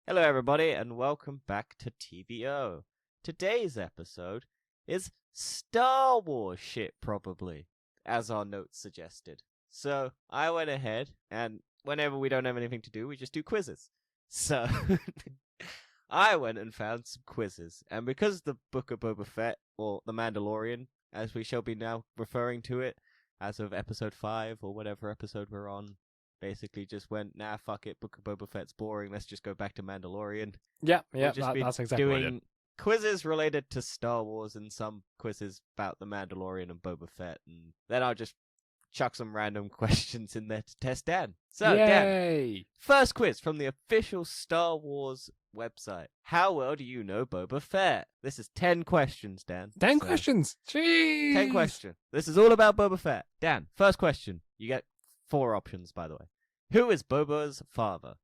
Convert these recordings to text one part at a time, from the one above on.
Hello, everybody, and welcome back to TVO. Today's episode is Star Wars shit, probably, as our notes suggested. So I went ahead, and whenever we don't have anything to do, we just do quizzes. So I went and found some quizzes, and because the Book of Boba Fett, or The Mandalorian, as we shall be now referring to it, as of episode 5 or whatever episode we're on, basically just went, nah, fuck it, Book of Boba Fett's boring, let's just go back to Mandalorian. Yeah, That's exactly what I did. doing quizzes related to Star Wars and some quizzes about the Mandalorian and Boba Fett, and then I'll just chuck some random questions in there to test Dan. So, Dan, Yay! first quiz from the official Star Wars website. How well do you know Boba Fett? This is 10 questions, Dan. 10 So, questions! Jeez! 10 questions. This is all about Boba Fett. Dan, first question. You get 4 options, by the way. Who is Boba's father?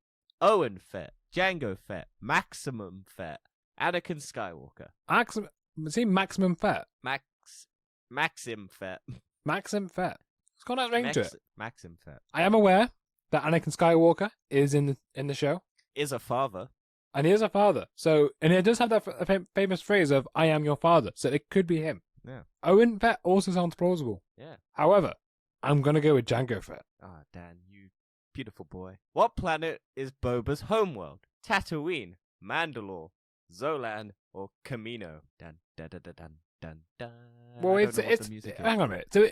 Owen Fett, Jango Fett, Maximum Fett, Anakin Skywalker. Maximum Fett. Maxim Fett. Maxim Fett. It's got a ring to it. Maxim Fett. I am aware that Anakin Skywalker is in the show, Is a father. and he is a father. So, and it does have that famous phrase of "I am your father," so it could be him. Yeah. Owen Fett also sounds plausible. Yeah. However, I'm gonna go with Jango Fett. Ah, Dan, you beautiful boy. What planet is Boba's homeworld? Tatooine, Mandalore, Zolan, or Camino? Dun dun dun dun dun dun dun. Well, I don't know what it's the music is. hang on a minute. So,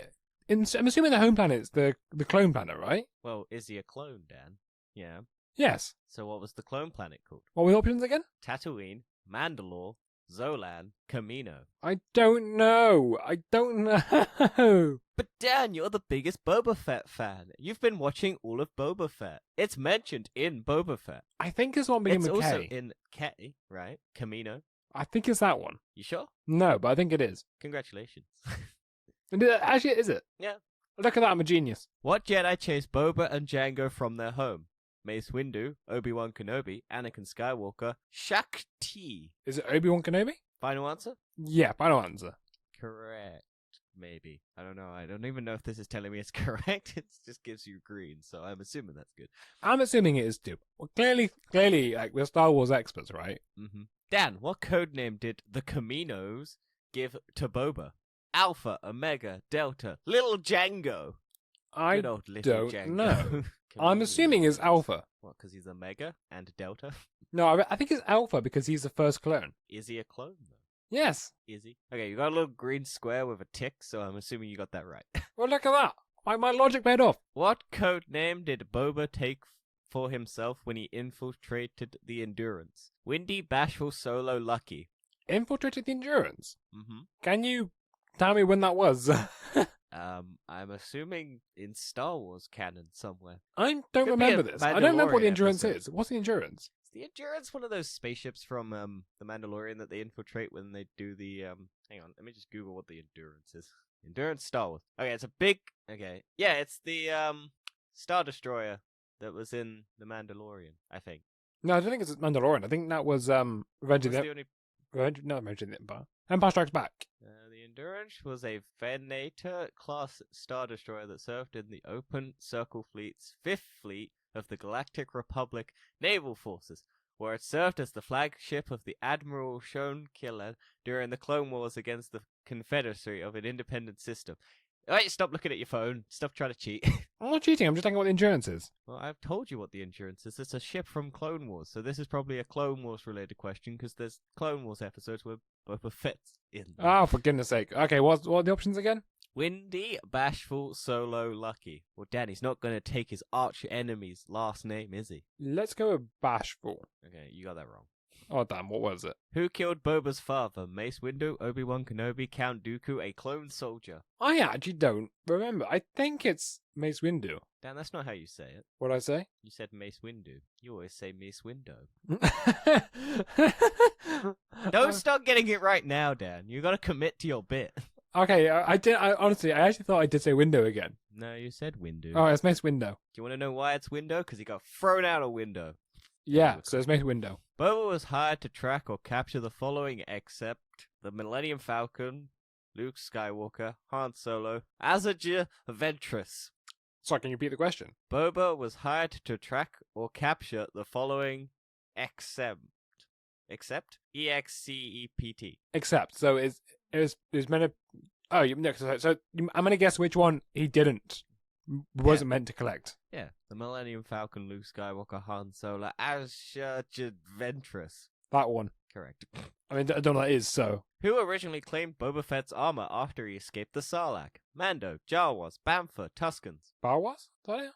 I'm assuming the home planet's the clone planet, right? Well, is he a clone, Dan? Yeah. Yes. So what was the clone planet called? What were the options again? Tatooine, Mandalore, Zolan, Camino. I don't know. But Dan, you're the biggest Boba Fett fan. You've been watching all of Boba Fett. It's mentioned in Boba Fett. I think it's one beginning It's with also K. in K, right? Camino. I think it's that one. You sure? No, but I think it is. Congratulations. Actually, is it? Yeah. Look at that, I'm a genius. What Jedi chased Boba and Jango from their home? Mace Windu, Obi-Wan Kenobi, Anakin Skywalker, Shakti. Is it Obi-Wan Kenobi? Final answer? Yeah, final answer. Correct. Maybe. I don't know. I don't even know if this is telling me it's correct. It just gives you green, so I'm assuming that's good. I'm assuming it is too. Well, clearly, like, we're Star Wars experts, right? Mm-hmm. Dan, what codename did the Caminos give to Boba? Alpha, Omega, Delta, Little Django. I Good old Little don't Django. know. I'm assuming it's Alpha. What, because he's Omega and Delta? No, I think it's Alpha because he's the first clone. Is he a clone, though? Yes. Is he? Okay, you got a little green square with a tick, so I'm assuming you got that right. Well, look at that. My logic paid off. What code name did Boba take for himself when he infiltrated the Endurance? Windy, Bashful, Solo, Lucky. Infiltrated the Endurance. Mm-hmm. Can you tell me when that was? I'm assuming in Star Wars canon somewhere. I don't Could be remember a this. I don't remember what the Mandalorian Endurance episode. is. What's the Endurance? Is the Endurance one of those spaceships from the Mandalorian that they infiltrate when they do the hang on, let me just Google what the Endurance is. Endurance Star Wars. Okay, it's a big yeah, it's the Star Destroyer that was in the Mandalorian, I think. No, I don't think it's Mandalorian. I think that was Revenge of What's the the only not Revenge of the Empire. Empire Strikes Back. the Endurance was a Venator-class Star Destroyer that served in the Open Circle Fleet's 5th Fleet of the Galactic Republic Naval Forces, where it served as the flagship of the Admiral Shone Killer during the Clone Wars against the Confederacy of an independent system. Wait, stop looking at your phone. Stop trying to cheat. I'm not cheating. I'm just talking about the Endurance is. Well, I've told you what the Endurance is. It's a ship from Clone Wars, so this is probably a Clone Wars related question because there's Clone Wars episodes where Boba Fett's in them. Oh, for goodness sake. Okay, what are the options again? Windy, Bashful, Solo, Lucky. Well, Danny's not going to take his arch enemy's last name, is he? Let's go with Bashful. Okay, you got that wrong. Oh, damn. What was it? Who killed Boba's father? Mace Windu, Obi-Wan Kenobi, Count Dooku, a clone soldier. I actually don't remember. I think it's Mace Windu. Dan, that's not how you say it. What'd I say? You said Mace Windu. You always say Mace Windu. Don't start getting it right now, Dan. You got to commit to your bit. Okay, I did. Honestly, I actually thought I did say window again. No, you said Windu. Oh, it's Mace Window. Do you want to know why it's window? Because he got thrown out a window. Yeah, so it's Mace Window. Boba was hired to track or capture the following except the Millennium Falcon, Luke Skywalker, Han Solo, Azajir Ventress. Sorry, can you repeat the question? Boba was hired to track or capture the following Except EXCEPT. Except, so it's meant to. Oh, I'm gonna guess which one he didn't. Wasn't meant to collect. Yeah, the Millennium Falcon, Luke Skywalker, Han Solo, Asher Ventress. That one. Correct. I mean, I don't know what that is, so. Who originally claimed Boba Fett's armor after he escaped the Sarlacc? Mando, Jawas, Bantha, Tuskens. Bawas? Is that it?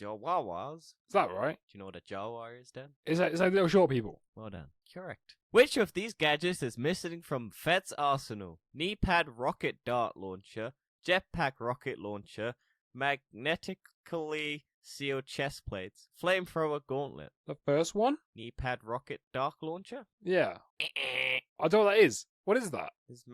Jawas? Is that right? Do you know what a Jawar is, Dan? Is that little short people? Well done. Correct. Which of these gadgets is missing from Fett's arsenal? Knee-pad rocket dart launcher, jetpack rocket launcher, magnetically sealed chest plates, flamethrower gauntlet. The first one? Knee-pad rocket dart launcher? Yeah. I don't know what that is. What is that? His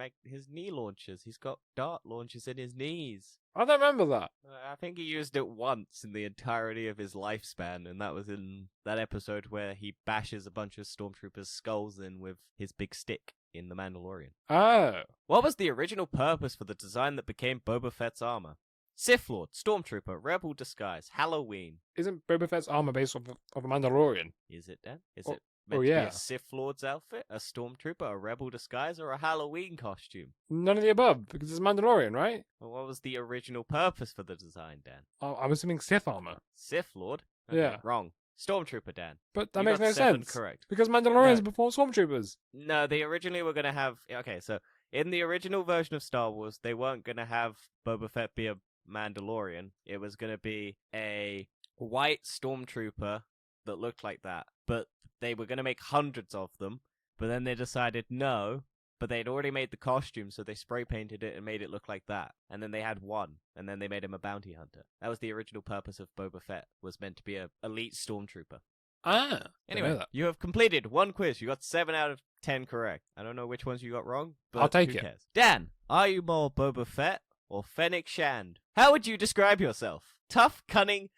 knee launchers. He's got dart launchers in his knees. I don't remember that. I think he used it once in the entirety of his lifespan, and that was in that episode where he bashes a bunch of stormtroopers' skulls in with his big stick in The Mandalorian. Oh. What was the original purpose for the design that became Boba Fett's armor? Sith Lord, Stormtrooper, Rebel Disguise, Halloween. Isn't Boba Fett's armor based off of a Mandalorian? Is it, Dan? Is Oh, it meant to be yeah. a Sith Lord's outfit, a Stormtrooper, a Rebel Disguise, or a Halloween costume? None of the above, because it's Mandalorian, right? Well, what was the original purpose for the design, Dan? I'm assuming Sith armor. Sith Lord? Yeah. Wrong. Stormtrooper, Dan. But that You makes got no 7 sense. correct. Because Mandalorians No. before Stormtroopers. No, they originally were going to have... Okay, so in the original version of Star Wars, they weren't going to have Boba Fett be a Mandalorian. It was going to be a white Stormtrooper that looked like that. But they were going to make hundreds of them. But then they decided no. But they'd already made the costume, so they spray painted it and made it look like that. And then they had one, and then they made him a bounty hunter. That was the original purpose of Boba Fett, was meant to be a elite Stormtrooper. Ah. Didn't know Anyway, that. you have completed one quiz. You got 7 out of 10 correct. I don't know which ones you got wrong, but I'll take who it. cares? Dan, are you more Boba Fett or Fennec Shand? How would you describe yourself? Tough, cunning,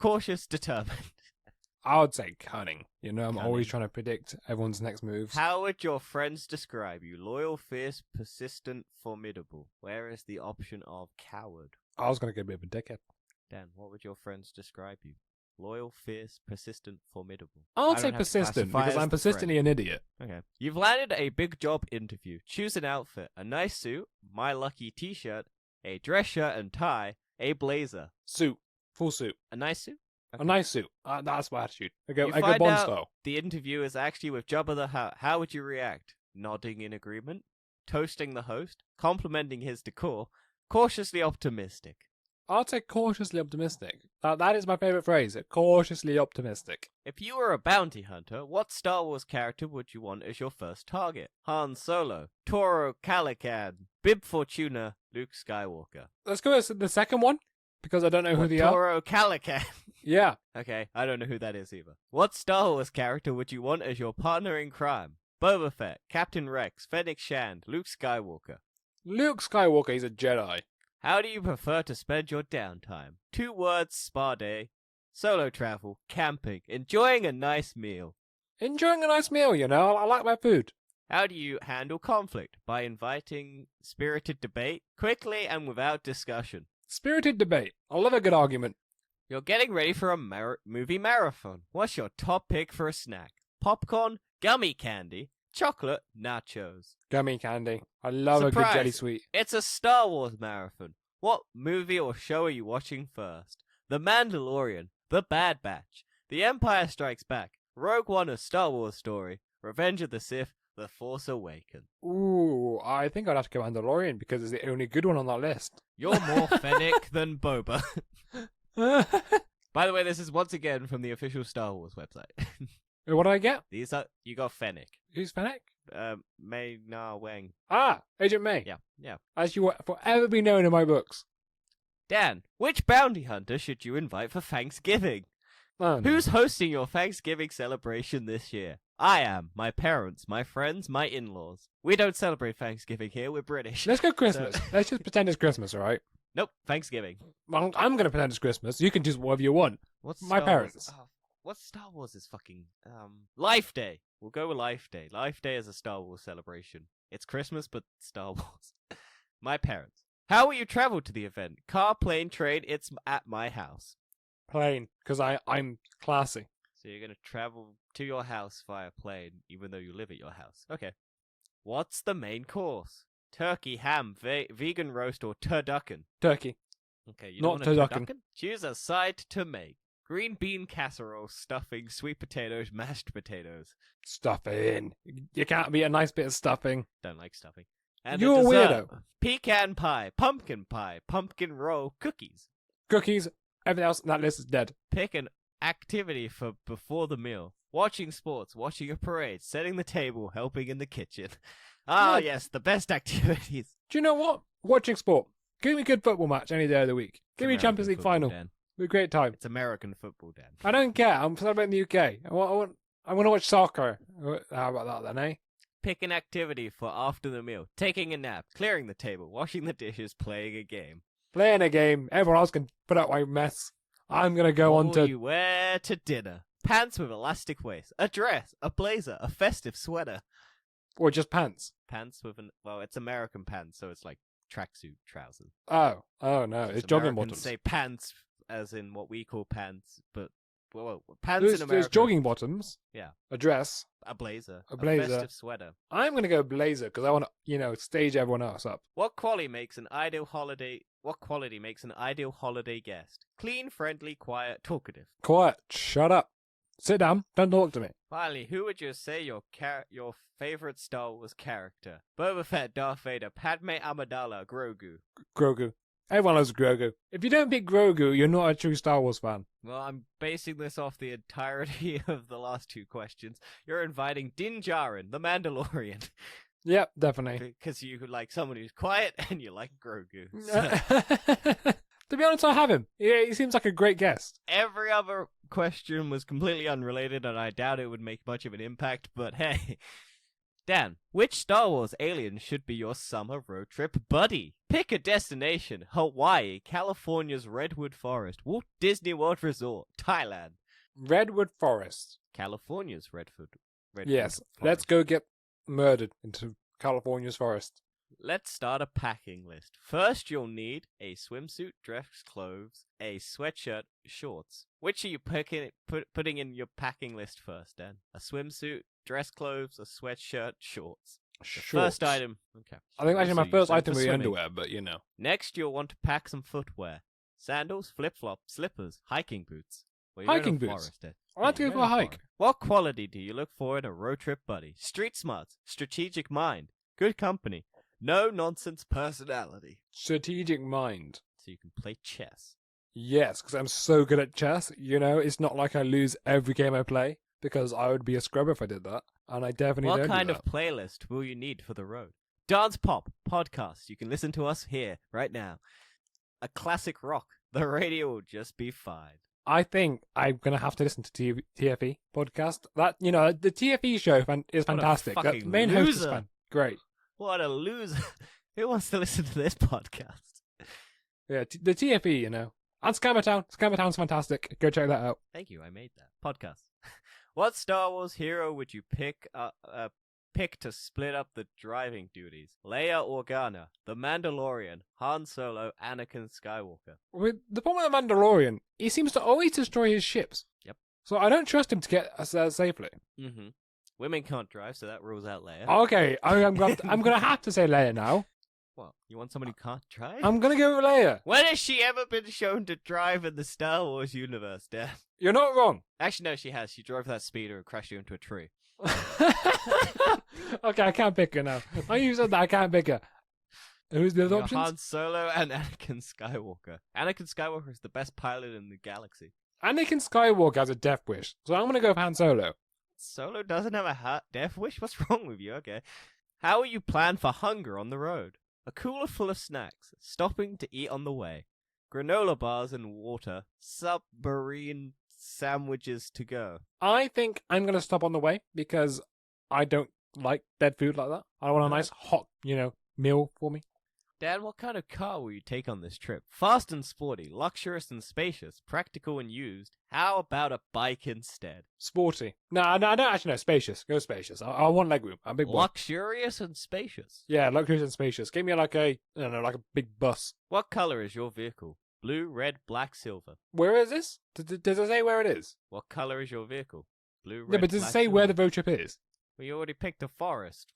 cautious, determined. I would say cunning. You know, I'm Cunning. always trying to predict everyone's next moves. How would your friends describe you? Loyal, fierce, persistent, formidable. Where is the option of coward? I was going to get a bit of a dickhead. Dan, what would your friends describe you? Loyal, fierce, persistent, formidable. I'll I say don't have to persistent classify because as I'm the persistently friend. an idiot. Okay. You've landed a big job interview. Choose an outfit. A nice suit, my lucky t-shirt, a dress shirt and tie, a blazer. Suit. Full suit. A nice suit? A nice suit. That's my attitude. I go You Bond find out style. the interview is actually with Jabba the Hutt. How would you react? Nodding in agreement? Toasting the host? Complimenting his decor? Cautiously optimistic? I'll say cautiously optimistic. That is my favorite phrase. Cautiously optimistic. If you were a bounty hunter, what Star Wars character would you want as your first target? Han Solo, Toro Calican, Bib Fortuna, Luke Skywalker. Let's go with the second one because I don't know who What, they are. Toro Calican? Yeah. Okay, I don't know who that is either. What Star Wars character would you want as your partner in crime? Boba Fett, Captain Rex, Fennec Shand, Luke Skywalker. Luke Skywalker, he's a Jedi. How do you prefer to spend your downtime? 2 words, spa day, solo travel, camping, enjoying a nice meal. Enjoying a nice meal, you know. I like my food. How do you handle conflict? By inviting spirited debate, quickly and without discussion. Spirited debate. I love a good argument. You're getting ready for a movie marathon. What's your top pick for a snack? Popcorn, gummy candy, chocolate, nachos. Gummy candy. I love a good Surprise. jelly sweet. It's a Star Wars marathon. What movie or show are you watching first? The Mandalorian, The Bad Batch, The Empire Strikes Back, Rogue One: A Star Wars Story, Revenge of the Sith, The Force Awakens. Ooh, I think I'd have to go Mandalorian because it's the only good one on that list. You're more Fennec than Boba. By the way, this is once again from the official Star Wars website. What do I get? These are you got Fennec. Who's Fennec? Mei Na Wang. Ah, Agent May. Yeah. As you will forever be known in my books. Dan, which bounty hunter should you invite for Thanksgiving? Oh, no. Who's hosting your Thanksgiving celebration this year? I am, my parents, my friends, my in-laws. We don't celebrate Thanksgiving here, we're British. Let's go Christmas. Let's just pretend it's Christmas, all right? Nope, Thanksgiving. Well, I'm going to pretend it's Christmas. You can choose whatever you want. What's My Star parents. Wars? What's Star Wars is fucking... Life Day. We'll go with Life Day. Life Day is a Star Wars celebration. It's Christmas, but Star Wars. My parents. How will you travel to the event? Car, plane, train, it's at my house. Plain, because I'm classy. So So you're going to travel to your house via plane, even though you live at your house. Okay. What's the main course? Turkey, ham, vegan roast, or turducken? Turkey. Okay, you Not don't want a turducken. Choose a side to make. Green bean casserole, stuffing, sweet potatoes, mashed potatoes. Stuffing. You can't beat a nice bit of stuffing. Don't like stuffing. And You're a dessert, weirdo. Pecan pie, pumpkin roll, cookies. Cookies. Everything else on that list is dead. Pick an activity for before the meal. Watching sports, watching a parade, setting the table, helping in the kitchen. Ah, Yeah. yes, the best activities. Do you know what? Watching sport. Give me a good football match any day of the week. Give me a Champions League final. Dan. Be a great time. It's American football, Dan. I don't care. I'm celebrating the UK. I want to watch soccer. How about that then, eh? Pick an activity for after the meal. Taking a nap, clearing the table, washing the dishes, playing a game. Playing a game. Everyone else can put up my mess. I'm going to go on What to... will you wear to dinner? Pants with elastic waist, a dress, a blazer, a festive sweater. Or just pants. Pants with well, it's American pants, so it's like tracksuit trousers. Oh no. It's jogging Americans bottoms. say pants as in what we call pants, but pants in America. There's jogging bottoms. Yeah. A dress. A blazer. A blazer. festive sweater. I'm going to go blazer because I want to, stage everyone else up. What quality makes an ideal holiday guest? Clean, friendly, quiet, talkative. Quiet. Shut up. Sit down. Don't talk to me. Finally, who would you say your favorite Star Wars character? Boba Fett, Darth Vader, Padme Amidala, Grogu. Grogu. Everyone loves Grogu. If you don't pick Grogu, you're not a true Star Wars fan. Well, I'm basing this off the entirety of the last two questions. You're inviting Din Djarin, the Mandalorian. Yep, definitely. Because you like someone who's quiet and you like Grogu. So. To be honest, I have him. Yeah, he seems like a great guest. Every other question was completely unrelated, and I doubt it would make much of an impact, but hey. Dan, which Star Wars alien should be your summer road trip buddy? Pick a destination. Hawaii, California's Redwood Forest, Walt Disney World Resort, Thailand. Redwood Forest. California's Redwood Yes, Forest. let's go get murdered into California's forest. Let's start a packing list. First, you'll need a swimsuit, dress clothes, a sweatshirt, shorts. Which are you putting in your packing list first, Dan? A swimsuit, dress clothes, a sweatshirt, shorts. First item. Okay. I think actually So my you first said item for would be swimming. underwear, but you know. Next, you'll want to pack some footwear. Sandals, flip-flops, slippers, hiking boots. Well, you're in a Hiking boots. forest, Dan. I'd like to Yeah, go for you're a in hike. forest. What quality do you look for in a road trip buddy? Street smarts, strategic mind, good company, no nonsense personality. Strategic mind. So you can play chess. Yes, because I'm so good at chess. It's not like I lose every game I play, because I would be a scrub if I did that. And I definitely What don't kind do of playlist will you need for the road? Dance pop, podcast. You can listen to us here, right now. A classic rock. The radio will just be fine. I think I'm going to have to listen to TFE podcast. The TFE show is fantastic. The fucking main host is loser. great. What a loser. Who wants to listen to this podcast? Yeah, the TFE, And Scammertown. Scammertown's fantastic. Go check that out. Thank you, I made that. Podcast. What Star Wars hero would you pick to split up the driving duties? Leia Organa, The Mandalorian, Han Solo, Anakin Skywalker. With the problem with the Mandalorian, he seems to always destroy his ships. Yep. So I don't trust him to get us there safely. Mm-hmm. Women can't drive, so that rules out Leia. Okay, I'm going to have to say Leia now. What? You want somebody who can't drive? I'm going to go with Leia. When has she ever been shown to drive in the Star Wars universe, Dan? You're not wrong. Actually, no, she has. She drove that speeder and crashed you into a tree. Okay, I can't pick her now. Now you said that, I can't pick her. Who's the other You got options? Han Solo and Anakin Skywalker. Anakin Skywalker is the best pilot in the galaxy. Anakin Skywalker has a death wish, so I'm going to go with Han Solo. Solo doesn't have a death wish? What's wrong with you? Okay. How will you plan for hunger on the road? A cooler full of snacks, stopping to eat on the way. Granola bars and water, submarine sandwiches to go. I think I'm going to stop on the way because I don't like dead food like that. I want a nice hot, meal for me. Dan, what kind of car will you take on this trip? Fast and sporty, luxurious and spacious, practical and used. How about a bike instead? Sporty. No, I don't actually know. Spacious. Go spacious. I want legroom. I'm a big boy. Luxurious and spacious. Yeah, luxurious and spacious. Give me like a big bus. What color is your vehicle? Blue, red, black, silver. Where is this? Does it say where it is? What color is your vehicle? Blue, red, Yeah, but does it black, say silver. where the road trip is? Well, you already picked a forest.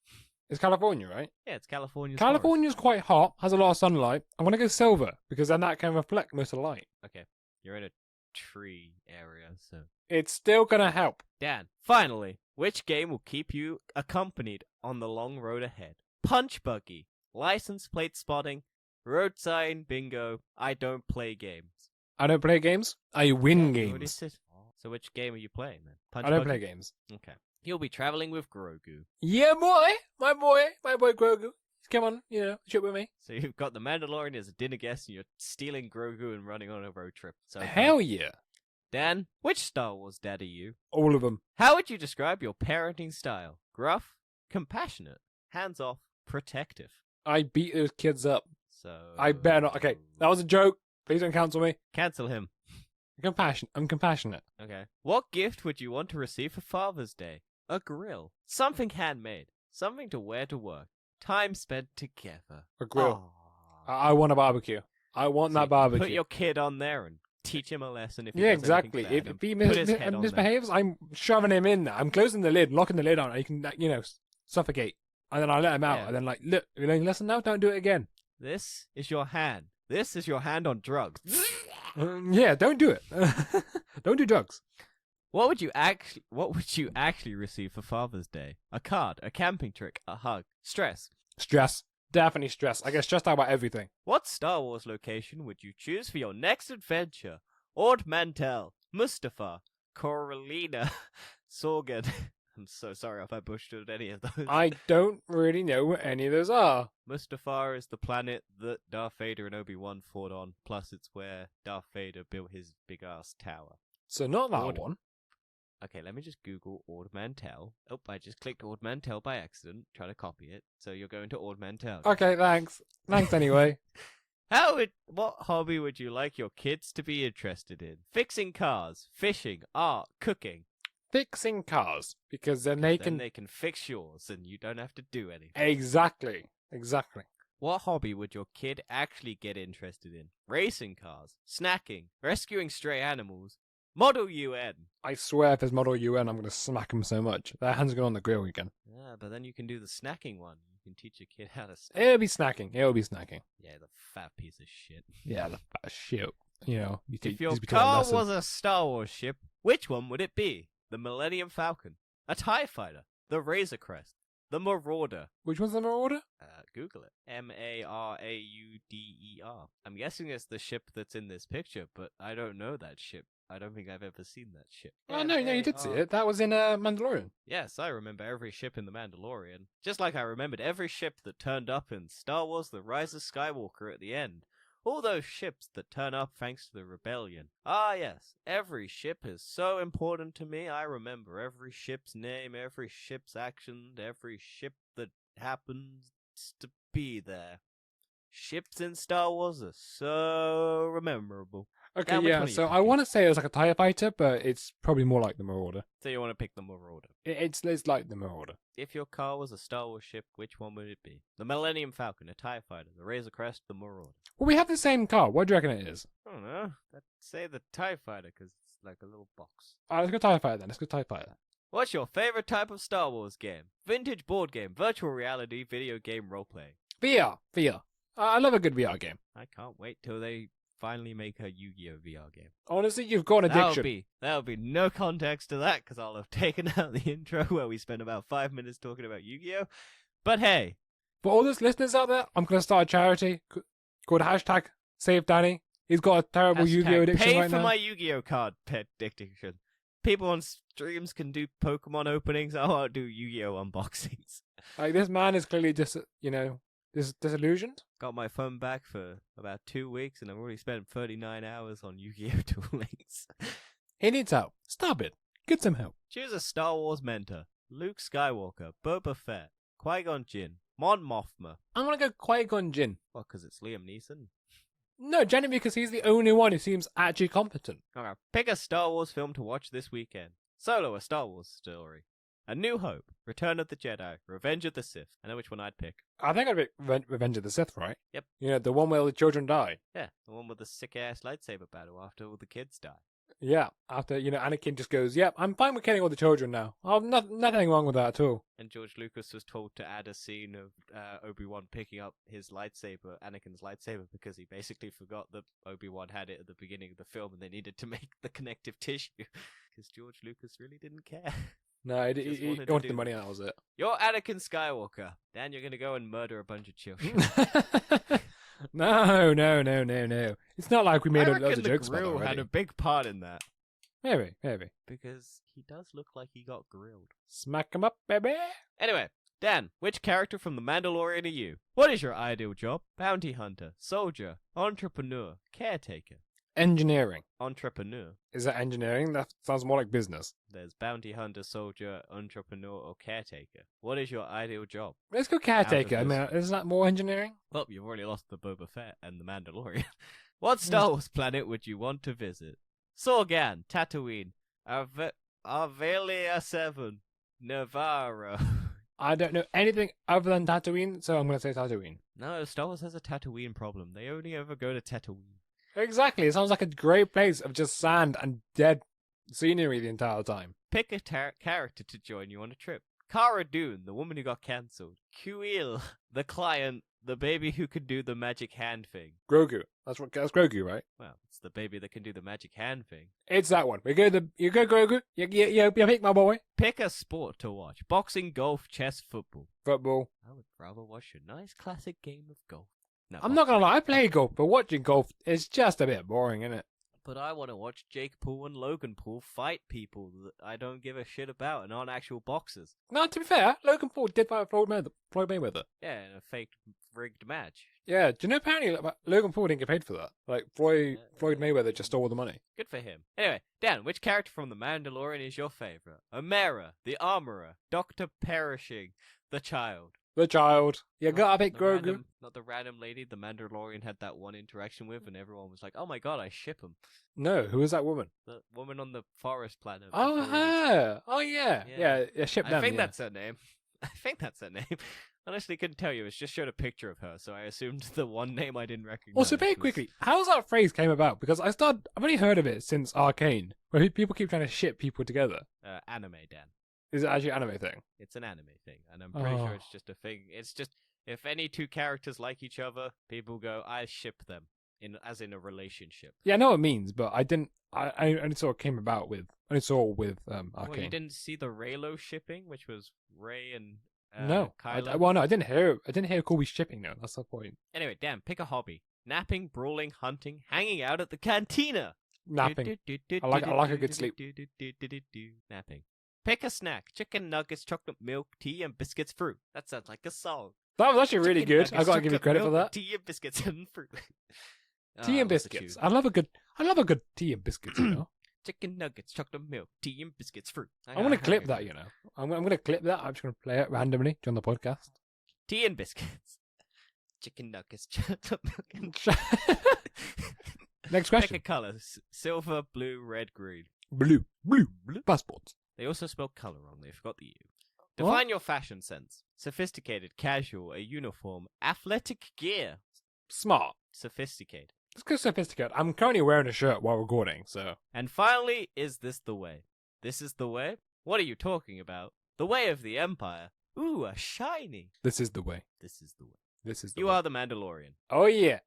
It's California, right? Yeah, it's California's California's quite hot, has a lot of sunlight. I want to go silver because then that can reflect most of the light. forest. Okay, you're in a tree area, so... It's still gonna help. Dan, finally, which game will keep you accompanied on the long road ahead? Punch buggy, license plate spotting, road sign bingo. I don't play games. I don't play games. I win You already games. said- So which game are you playing then? Punch I don't buggy? play games. Okay. You'll be traveling with Grogu. Yeah, my boy Grogu. Come on, ship with me. So you've got the Mandalorian as a dinner guest, and you're stealing Grogu and running on a road trip. So Hell yeah, Dan, which Star Wars dad are you? all of them. How would you describe your parenting style? Gruff, compassionate, hands-off, protective. I beat those kids up. So I better not. Okay, that was a joke. Please don't cancel me. Cancel him. I'm compassionate. Okay. What gift would you want to receive for Father's Day? A grill. Something handmade. Something to wear to work. Time spent together. A grill. Aw. I want a barbecue. I want So that you can barbecue. Put your kid on there and teach him a lesson if he Yeah, does anything exactly. bad, If and he put his head on there. misbehaves, I'm shoving him in there. I'm closing the lid, locking the lid on. He can, suffocate. And then I let him out. Yeah. And then, look, you learn your lesson now? Don't do it again. This is your hand. This is your hand on drugs. Yeah, don't do it. Don't do drugs. What would you actually receive for Father's Day? A card, a camping trick, a hug, stress. Stress. Definitely stress. I get stressed out about everything. What Star Wars location would you choose for your next adventure? Ord Mantell, Mustafar, Corellina, Sorgan. I'm so sorry if I butchered any of those. I don't really know what any of those are. Mustafar is the planet that Darth Vader and Obi-Wan fought on, plus it's where Darth Vader built his big-ass tower. So not that Ord- one. Okay, let me just Google Ord Mantell. Oh, I just clicked Ord Mantell by accident, trying to copy it. So you're going to Ord Mantell. Okay, thanks. Thanks anyway. What hobby would you like your kids to be interested in? Fixing cars, fishing, art, cooking. Fixing cars. Because then Then they can fix yours and you don't have to do anything. Exactly. What hobby would your kid actually get interested in? Racing cars, snacking, rescuing stray animals, Model UN. I swear if there's Model UN, I'm going to smack him so much. Their hand's going on the grill again. Yeah, but then you can do the snacking one. You can teach your kid how to snack. It'll be snacking. Yeah, the fat piece of shit. Yeah, the fat shit. If your car was a Star Wars ship, which one would it be? The Millennium Falcon, a TIE Fighter, the Razor Crest, the Marauder. Which one's the Marauder? Google it. Marauder. I'm guessing it's the ship that's in this picture, but I don't know that ship. I don't think I've ever seen that ship. Oh, no, you did see it. That was in Mandalorian. Yes, I remember every ship in The Mandalorian. Just like I remembered every ship that turned up in Star Wars The Rise of Skywalker at the end. All those ships that turn up thanks to the rebellion. Ah, yes, every ship is so important to me. I remember every ship's name, every ship's action, every ship that happens to be there. Ships in Star Wars are so memorable. Okay, which yeah, one are you so I picking? want to say it was like a TIE Fighter, but it's probably more like the Marauder. So you want to pick the Marauder. It's like the Marauder. If your car was a Star Wars ship, which one would it be? The Millennium Falcon, a TIE Fighter, the Razor Crest, the Marauder. Well, we have the same car. What do you reckon it is? I don't know. Let's say the TIE Fighter, because it's like a little box. Alright, let's go TIE Fighter then. Let's go TIE Fighter. What's your favorite type of Star Wars game? Vintage board game, virtual reality, video game, roleplay. VR. I love a good VR game. I can't wait till they finally make a Yu-Gi-Oh VR game. Honestly, you've got an addiction. That'll be no context to that, because I'll have taken out the intro where we spent about 5 minutes talking about Yu-Gi-Oh. But hey, For all those listeners out there, I'm going to start a charity called hashtag Save Danny. He's got a terrible Yu-Gi-Oh addiction pay right for now. my Yu-Gi-Oh card pet addiction. People on streams can do Pokemon openings. I'll do Yu-Gi-Oh unboxings. Like, this man is clearly disillusioned. Got my phone back for about 2 weeks, and I've already spent 39 hours on Yu-Gi-Oh Duel Links. He needs help. Stop it. Get some help. Choose a Star Wars mentor. Luke Skywalker, Boba Fett, Qui-Gon Jinn, Mon Mothma. I'm going to go Qui-Gon Jinn. Well, because it's Liam Neeson. No, genuinely because he's the only one who seems actually competent. Okay. Pick a Star Wars film to watch this weekend. Solo, a Star Wars story. A New Hope, Return of the Jedi, Revenge of the Sith. I know which one I'd pick. I think I'd pick Revenge of the Sith, right? Yep. You know, the one where the children die. Yeah, the one with the sick-ass lightsaber battle after all the kids die. Yeah, after, Anakin just goes, yep, I'm fine with killing all the children now. Oh, nothing wrong with that at all. And George Lucas was told to add a scene of Obi-Wan picking up his lightsaber, Anakin's lightsaber, because he basically forgot that Obi-Wan had it at the beginning of the film and they needed to make the connective tissue. Because George Lucas really didn't care. No, he Just wanted wanted to the do money, and that was it. You're Anakin Skywalker. Dan, you're going to go and murder a bunch of children. No. It's not like we made I loads reckon of the jokes about it grill already. had a big part in that. Maybe. Because he does look like he got grilled. Smack him up, baby. Anyway, Dan, which character from The Mandalorian are you? What is your ideal job? Bounty hunter, soldier, entrepreneur, caretaker. Engineering. Entrepreneur. Is that engineering? That sounds more like business. There's bounty hunter, soldier, entrepreneur, or caretaker. What is your ideal job? Let's go caretaker. I this. mean, isn't that more engineering? Well, you've already lost the Boba Fett and the Mandalorian. What Star Wars planet would you want to visit? Sorgan, Tatooine, Avelia 7, Navarro. I don't know anything other than Tatooine, so I'm going to say Tatooine. No, Star Wars has a Tatooine problem. They only ever go to Tatooine. Exactly. It sounds like a great place of just sand and dead scenery the entire time. Pick a character to join you on a trip. Cara Dune, the woman who got cancelled. Kuil, the client, the baby who can do the magic hand thing. Grogu. That's Grogu, right? Well, it's the baby that can do the magic hand thing. It's that one. You go Grogu. You pick my boy. Pick a sport to watch. Boxing, golf, chess, football. Football. I would rather watch a nice classic game of golf. No, I'm not gonna lie, I play golf, but watching golf is just a bit boring, isn't it? But I want to watch Jake Paul and Logan Paul fight people that I don't give a shit about and aren't actual boxers. No, to be fair, Logan Paul did fight Floyd Mayweather. Yeah, in a fake rigged match. Yeah, do you know apparently Logan Paul didn't get paid for that? Like Floyd Mayweather just stole all the money. Good for him. Anyway, Dan, which character from The Mandalorian is your favorite? Omera, the Armorer, Dr. Perishing, the Child. The child. You gotta pick Grogu. Not the random lady the Mandalorian had that one interaction with, and everyone was like, "Oh my god, I ship him." No, who is that woman? The woman on the forest planet. Oh, before he- her. Oh, yeah. Yeah, ship them. I think yeah. that's her name. I think that's her name. Honestly, couldn't tell you. It just showed a picture of her, so I assumed the one name I didn't recognize. Also, very quickly, how's that phrase came about? Because I've only heard of it since Arcane, where people keep trying to ship people together. Anime, Dan. Is it actually an anime thing? It's an anime thing, and I'm pretty sure it's just a thing. It's just if any two characters like each other, people go, "I ship them," as in a relationship. Yeah, I know what it means, but I didn't. I only saw it came about with. I only saw with Arcane. Well, you didn't see the Reylo shipping, which was Rey and no, Kylo? I didn't hear. I didn't hear Colby shipping. No, that's the point. Anyway, Dan, pick a hobby: napping, brawling, hunting, hanging out at the cantina. Napping. I like a good sleep. Napping. Pick a snack: chicken nuggets, chocolate milk, tea, and biscuits, fruit. That sounds like a song. That was actually really Chicken good. I nuggets, gotta give you chocolate credit for milk, that. Tea and biscuits and fruit. Tea and what's the biscuits. tune? I love a good tea and biscuits. You know. Chicken nuggets, chocolate milk, tea and biscuits, fruit. I'm gonna clip that. You know. I'm gonna clip that. I'm just gonna play it randomly during the podcast. Tea and biscuits. Chicken nuggets, chocolate milk. And... Next Pick question. a color: silver, blue, red, green. Blue. Passports. They also spelled color wrong. They forgot the U. What? Define your fashion sense: sophisticated, casual, a uniform, athletic gear. Smart. Sophisticated. Let's go sophisticated. I'm currently wearing a shirt while recording, so. And finally, is this the way? This is the way? What are you talking about? The way of the Empire. Ooh, a shiny. This is the way. This is the way. This is the You way. are the Mandalorian. Oh yeah.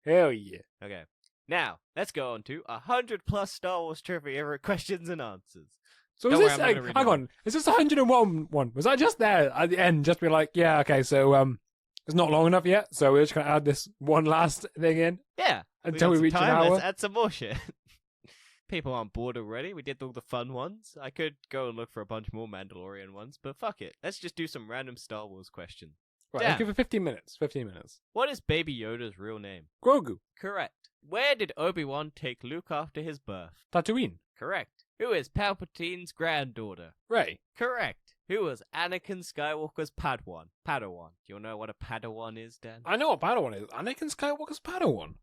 Hell yeah. Okay. Now, let's go on to 100+ Star Wars trivia questions and answers. So Don't is worry, this I'm not gonna read hang them. on? Is this 101 one? Was that just there at the end? Just be like, yeah, okay, so it's not long enough yet, so we're just gonna add this one last thing in Yeah. until got we some reach an time, hour. Let's add some more shit. People aren't bored already. We did all the fun ones. I could go and look for a bunch more Mandalorian ones, but fuck it. Let's just do some random Star Wars questions. Right, Damn. let's give it 15 minutes. 15 minutes. What is Baby Yoda's real name? Grogu. Correct. Where did Obi-Wan take Luke after his birth? Tatooine. Correct. Who is Palpatine's granddaughter? Ray. Correct. Who was Anakin Skywalker's Padawan? Padawan. Do you know what a Padawan is, Dan? I know what Padawan is. Anakin Skywalker's Padawan.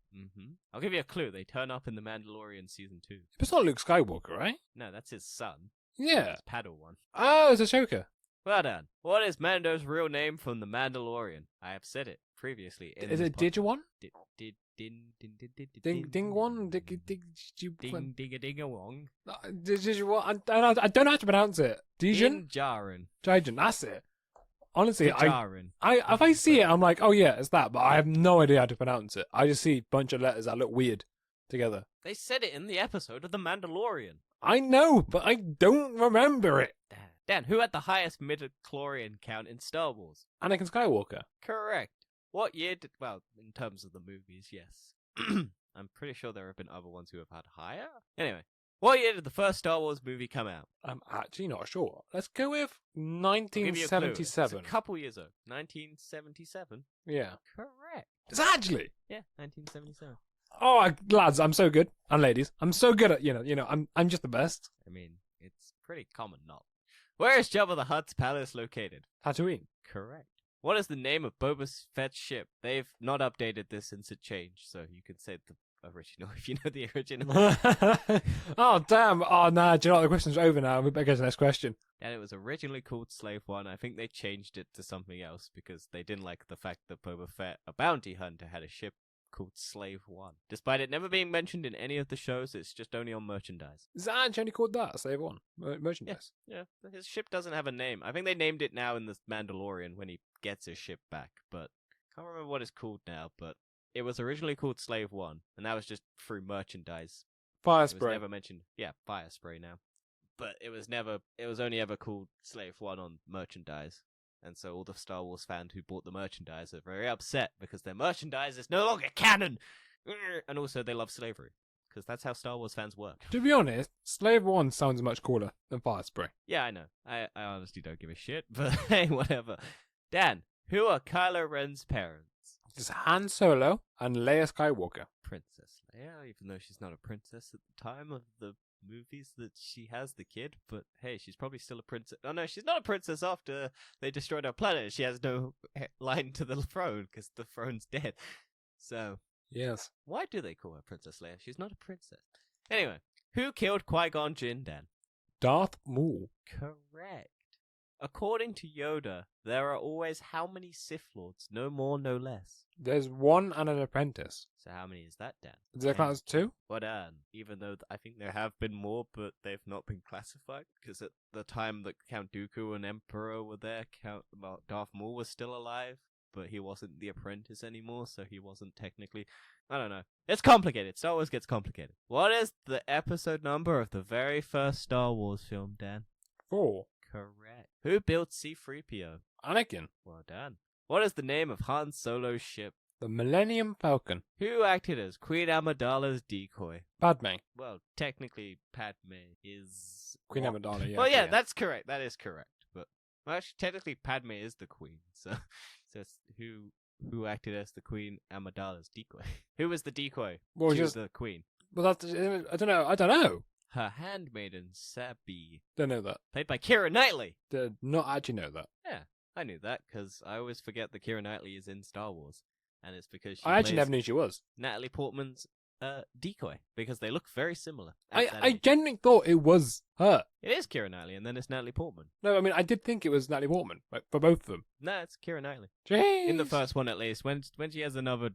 I'll give you a clue. They turn up in The Mandalorian Season 2. It's not Luke Skywalker, right? No, that's his son. Yeah. It's Padawan. Oh, it's Ashoka. Well done. What is Mando's real name from The Mandalorian? I have said it previously. Is it Digimon? Ding Dingwon? Ding-a-ding-a-wong. Digimon? I don't know how to pronounce it. Dijin? Jaren. Dijin, that's it. Honestly, Jaren. if I see it, I'm like, oh yeah, it's that, but I have no idea how to pronounce it. I just see a bunch of letters that look weird together. They said it in the episode of The Mandalorian. I know, but I don't remember it. Dan, who had the highest midichlorian count in Star Wars? Anakin Skywalker. Correct. What year did... Well, in terms of the movies, yes. I'm pretty sure there have been other ones who have had higher. Anyway, what year did the first Star Wars movie come out? I'm actually not sure. Let's go with I'll give you a clue. 1977. It's a couple years ago. 1977? Yeah. Correct. It's actually. Yeah, 1977. Oh, lads, I'm so good. And ladies, I'm so good at, I'm just the best. I mean, it's pretty common knowledge. Where is Jabba the Hutt's palace located? Tatooine. Correct. What is the name of Boba Fett's ship? They've not updated this since it changed, so you can say the original if you know the original. Oh, damn. Oh, nah, do you know what? The question's over now. We better go to the next question. And it was originally called Slave One. I think they changed it to something else because they didn't like the fact that Boba Fett, a bounty hunter, had a ship called Slave One. Despite it never being mentioned in any of the shows, it's just only on merchandise. Is that actually only called that? Slave One? Merchandise? Yeah, his ship doesn't have a name. I think they named it now in the Mandalorian when he gets his ship back, but I can't remember what it's called now, but it was originally called Slave One, and that was just through merchandise. Fire It was spray. never mentioned. Yeah, fire spray now. But it was only ever called Slave One on merchandise. And so all the Star Wars fans who bought the merchandise are very upset because their merchandise is no longer canon. And also they love slavery. Because that's how Star Wars fans work. To be honest, Slave One sounds much cooler than Fire Spray. Yeah, I know. I honestly don't give a shit. But hey, whatever. Dan, who are Kylo Ren's parents? It's Han Solo and Leia Skywalker. Princess Leia, even though she's not a princess at the time of the movies that she has the kid, but hey, she's probably still a princess. Oh no, she's not a princess after they destroyed our planet. She has no line to the throne because the throne's dead. So, Yes. why do they call her Princess Leia? She's not a princess. Anyway, who killed Qui-Gon Jinn, Dan? Darth Maul. Correct. According to Yoda, there are always how many Sith Lords? No more, no less. There's one and an apprentice. So how many is that, Dan? Does that count as two? Well done. Even though I think there have been more, but they've not been classified. Because at the time that Count Dooku and Emperor were there, Darth Maul was still alive, but he wasn't the apprentice anymore, so he wasn't technically... I don't know. It's complicated. Star Wars gets complicated. What is the episode number of the very first Star Wars film, Dan? 4. Correct. Who built C-3PO? Anakin. Well done. What is the name of Han Solo's ship? The Millennium Falcon. Who acted as Queen Amidala's decoy? Padme. Well, technically, Padme is... Queen what? Amidala, yeah. Well, yeah, okay, that's correct. That is correct. But well, actually, technically, Padme is the queen. So it's who acted as the Queen Amidala's decoy? Who was the decoy Well, to just... the queen? Well, that's... I don't know. Her handmaiden, Sabi. Don't know that. Played by Keira Knightley. Did not actually know that. Yeah, I knew that because I always forget that Keira Knightley is in Star Wars. And it's because she I actually plays never knew she was. Natalie Portman's decoy. Because they look very similar. I genuinely thought it was her. It is Keira Knightley, and then it's Natalie Portman. No, I mean, I did think it was Natalie Portman, like, for both of them. No, it's Keira Knightley. Jeez. In the first one, at least. When she has another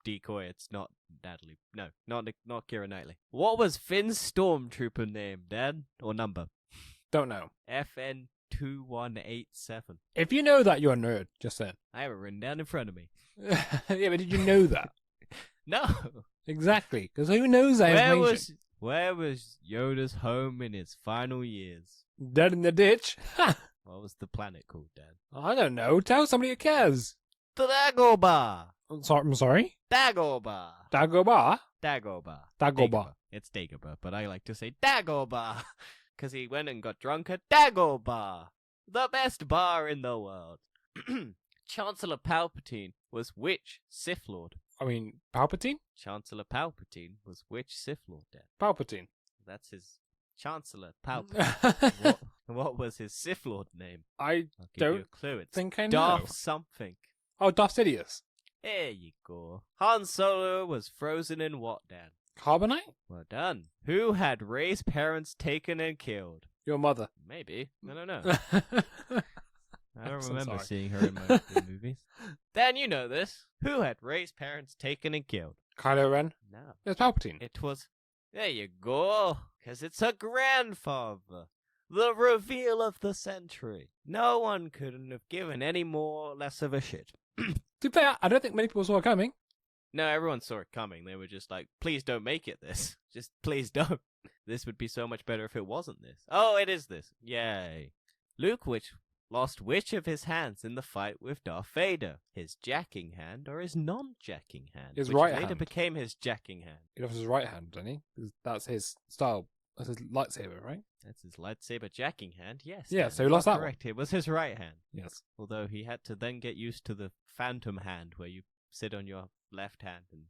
decoy, it's not Natalie. No, not Keira Knightley. What was Finn's stormtrooper name, Dad? Or number? Don't know. FN 2187. If you know that, you're a nerd, just saying. I have it written down in front of me. Yeah, but did you know that? No. Exactly, because who knows that information? Where was Yoda's home in his final years? Dead in the ditch? Ha! What was the planet called, Dad? I don't know. Tell somebody who cares. Dagobah! I'm sorry? Dagobah! Dagobah? Dagobah. Dagobah. It's Dagobah, but I like to say Dagobah. Because he went and got drunk at Dagobah. The best bar in the world. Chancellor Palpatine was which Sith Lord? I mean, Palpatine? Chancellor Palpatine was which Sith Lord, Dad? Palpatine. That's his Chancellor Palpatine. what was his Sith Lord name? I I'll give you don't a clue. It's think I know. Darth something. Oh, Darth Sidious. There you go. Han Solo was frozen in what, Dan? Carbonite? Well done. Who had Rey's parents taken and killed? Your mother. Maybe. I don't know. I I don't so remember sorry. seeing her in most of the movies. Dan, you know this. Who had Rey's parents taken and killed? Kylo Ren. No. It's Palpatine. It was... There you go. Because it's her grandfather. The reveal of the century. No one couldn't have given any more less of a shit. To be fair, I don't think many people saw it coming. No, everyone saw it coming. They were just like, please don't make it this. Just please don't. This would be so much better if it wasn't this. Oh, it is this. Yay. Luke lost which of his hands in the fight with Darth Vader? His jacking hand or his non-jacking hand? His which right later hand. became his jacking hand. He lost his right hand, doesn't he? 'Cause that's his style. That's his lightsaber, right? That's his lightsaber jacking hand, yes. Yeah, Dan, so he you lost are that one. correct. It was his right hand. Yes. Although he had to then get used to the phantom hand where you sit on your left hand and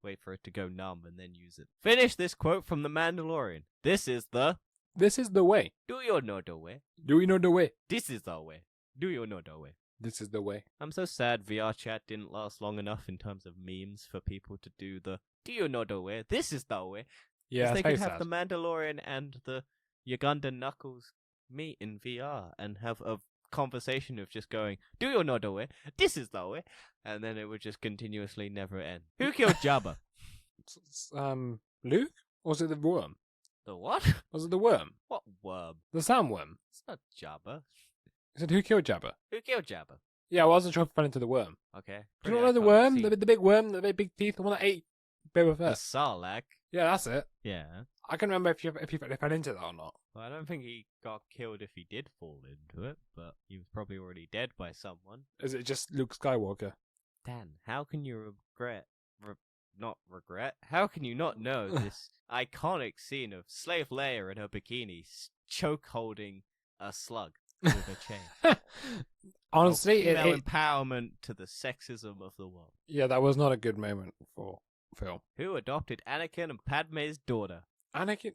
wait for it to go numb and then use it. Finish this quote from The Mandalorian. This is the... This is the way. Do you know the way? Do we know the way? This is the way. Do you know the way? This is the way. I'm so sad VR chat didn't last long enough in terms of memes for people to do the do you know the way? This is the way. Yeah, they it's could very have sad. the Mandalorian and the Ugandan Knuckles meet in VR and have a conversation of just going, do you know the way? This is the way. And then it would just continuously never end. Who killed Jabba? Luke? Or was it the worm? The what? Was it the worm? What worm? The sandworm. It's not Jabba. He said, who killed Jabba? Who killed Jabba? Yeah, I wasn't sure if it fell into the worm. Okay. Do you pretty not know the iconic worm? scene. The big worm, the big teeth, the one that ate Boba The Fett. Sarlacc. Yeah, that's it. Yeah. I can't remember if he fell into that or not. Well, I don't think he got killed if he did fall into it, but he was probably already dead by someone. Is it just Luke Skywalker? Dan, how can you not regret? How can you not know this iconic scene of Slave Leia in her bikini choke holding a slug with a chain? Honestly, Female empowerment to the sexism of the world. yeah, that was not a good moment for film. Who adopted Anakin and Padme's daughter? Anakin.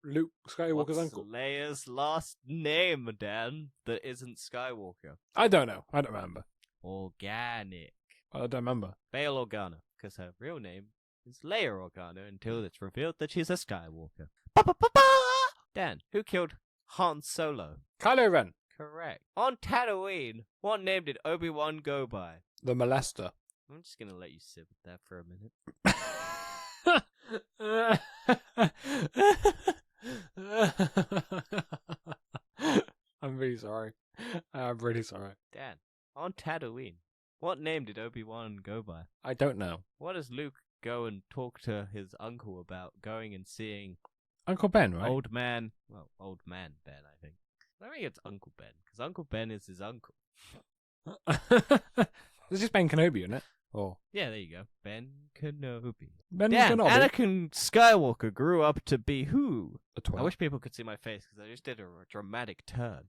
Luke Skywalker's What's uncle. Leia's last name, Dan, that isn't Skywalker? I don't know. I don't remember. Organic. I don't remember. Bail Organa, because her real name is Leia Organa until it's revealed that she's a Skywalker. Ba-ba-ba-ba! Dan, who killed Han Solo? Kylo Ren, Correct. On Tatooine, what name did Obi-Wan go by? the molester. I'm just gonna let you sit with that for a minute. I'm really sorry. I'm really sorry. Dan, on Tatooine, what name did Obi-Wan go by? I don't know. What does Luke go and talk to his uncle about going and seeing Uncle Ben, right? Old Man Ben, I think. I think it's Uncle Ben, because Uncle Ben is his uncle. It's just Ben Kenobi, isn't it? Or Yeah, there you go. Ben Kenobi. Ben Dan, Kenobi. Anakin Skywalker grew up to be who? The I 12. wish people could see my face, because I just did a dramatic turn.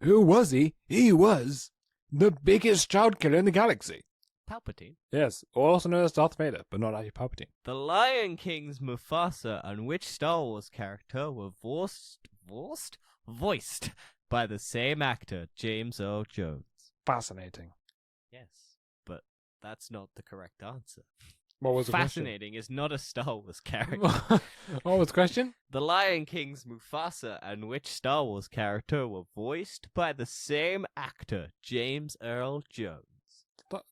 Who was he? He was the biggest child killer in the galaxy. Palpatine. Yes, also known as Darth Vader, but not actually Palpatine. The Lion King's Mufasa and which Star Wars character were voiced by the same actor, James Earl Jones? Fascinating. Yes, but that's not the correct answer. What was the Fascinating is not a Star Wars character. question? What was the question? The Lion King's Mufasa and which Star Wars character were voiced by the same actor, James Earl Jones?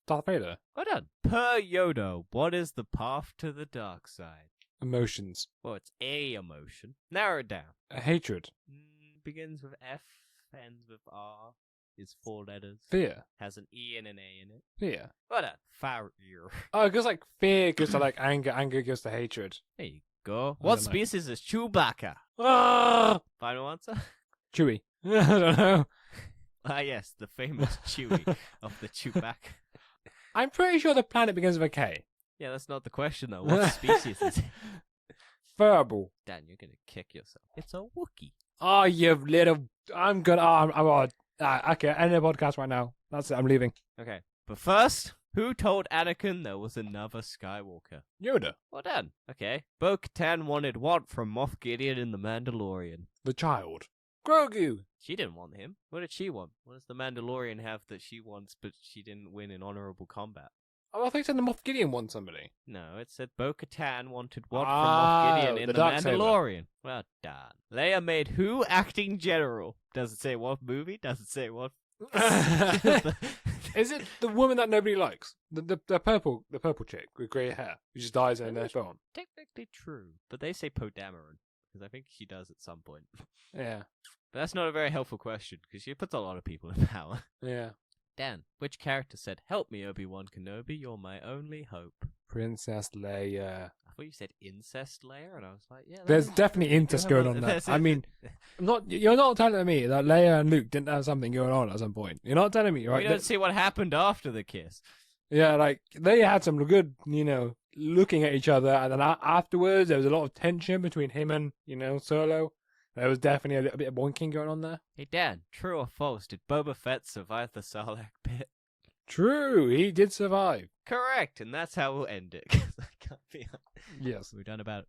Darth Vader. Well done. Per Yoda, what is the path to the dark side? Emotions. Well, it's a emotion. Narrow it down. Hatred. Begins with F, ends with R, is 4 letters, Fear. has an E and an A in it. Fear. Well done. Fire. Oh, it goes like fear goes to like anger, anger goes to hatred. There you go. I What don't know. species is Chewbacca? Ah! Final answer? Chewie. I don't know. Ah, yes, the famous Chewie of the Chewbacca. I'm pretty sure the planet begins with a K. Yeah, that's not the question, though. What species is it? Verbal. Dan, you're gonna kick yourself. It's a Wookiee. Oh, you little. I'm good. Okay, end the podcast right now. That's it. I'm leaving. Okay, but first, who told Anakin there was another Skywalker? Yoda. Well done. Okay. Bo-Katan wanted what from Moff Gideon in The Mandalorian? The child. Grogu. She didn't want him. What did she want? What does The Mandalorian have that she wants but she didn't win in honorable combat? Oh, I thought you said the Moff Gideon won somebody. No, it said Bo-Katan wanted what from Ah, Moff Gideon in the The Darksaber. Mandalorian. Well done. Leia made who acting general? Doesn't say what movie. Doesn't say what. Is it the woman that nobody likes? The purple chick with grey hair who just dies in their film? Technically true, but they say Poe Dameron because I think she does at some point. Yeah, But that's not a very helpful question because she puts a lot of people in power. yeah. Dan, which character said, "Help me, Obi-Wan Kenobi, you're my only hope"? Princess Leia. I thought you said incest Leia, and I was like, yeah. There's definitely incest going on there. I mean, you're not telling me that Leia and Luke didn't have something going on at some point. You're not telling me, right? We don't see what happened after the kiss. Yeah, like they had some good, looking at each other, and then afterwards there was a lot of tension between him and Solo. There was definitely a little bit of boinking going on there. Hey, Dan, true or false? Did Boba Fett survive the Sarlacc pit? True, he did survive. Correct, and that's how we'll end it. 'Cause I can't be. Yes, We've done about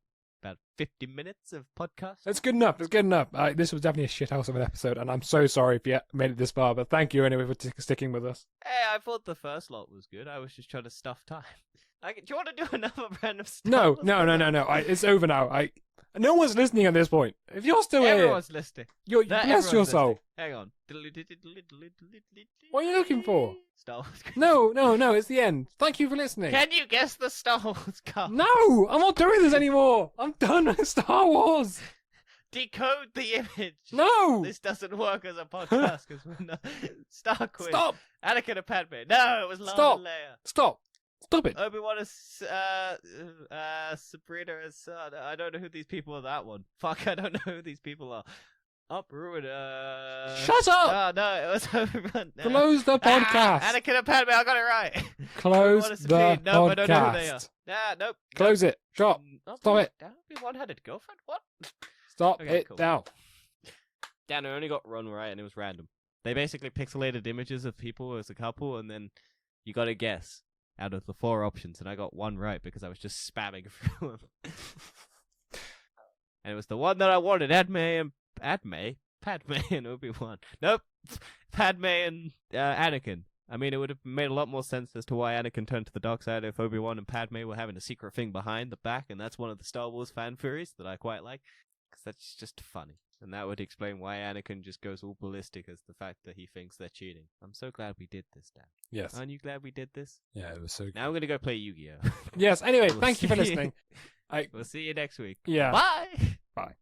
50 minutes of podcast. that's good enough. That's good enough. This was definitely a shithouse of an episode, and I'm so sorry if you made it this far. But thank you anyway for sticking with us. Hey, I thought the first lot was good. I was just trying to stuff time. Do you want to do another random stuff? No. It's over now. No one's listening at this point. If you're still Everyone's listening. here, That- bless your everyone's soul. listening. Hang on. What are you looking for? Star Wars. No, it's the end. Thank you for listening. Can you guess the Star Wars card? No, I'm not doing this anymore. I'm done with Star Wars. Decode the image. No. This doesn't work as a podcast because we're not. Star Quiz. Stop. Anakin and Padme. No, it was Lana Stop. and Leia. Stop it. Obi-Wan is Sabrina is son. I don't know who these people are. That one. Fuck, I don't know who these people are. Ruin. Shut up. Oh no, it was Obi-Wan. Close the podcast. Anakin and Padme. I got it right. Close Obi-Wan is the Sabine. Nope, I don't know who they are. podcast. Nope. Close it. Stop. Stop it. Obi-Wan had a girlfriend. What? Stop Okay, it cool. now. Dan, I only got one right, and it was random. They basically pixelated images of people as a couple, and then you got to guess out of the 4 options, and I got one right because I was just spamming through them. And it was the one that I wanted, Padme and Obi-Wan. Nope, Padme and Anakin. I mean, it would have made a lot more sense as to why Anakin turned to the dark side if Obi-Wan and Padme were having a secret thing behind the back, and that's one of the Star Wars fan theories that I quite like, because that's just funny. And that would explain why Anakin just goes all ballistic as the fact that he thinks they're cheating. I'm so glad we did this, Dan. Yes. Aren't you glad we did this? Yeah, it was so good. Now I'm going to go play Yu-Gi-Oh! Yes, anyway, We'll thank you for see. listening. We'll see you next week. Yeah. Bye! Bye.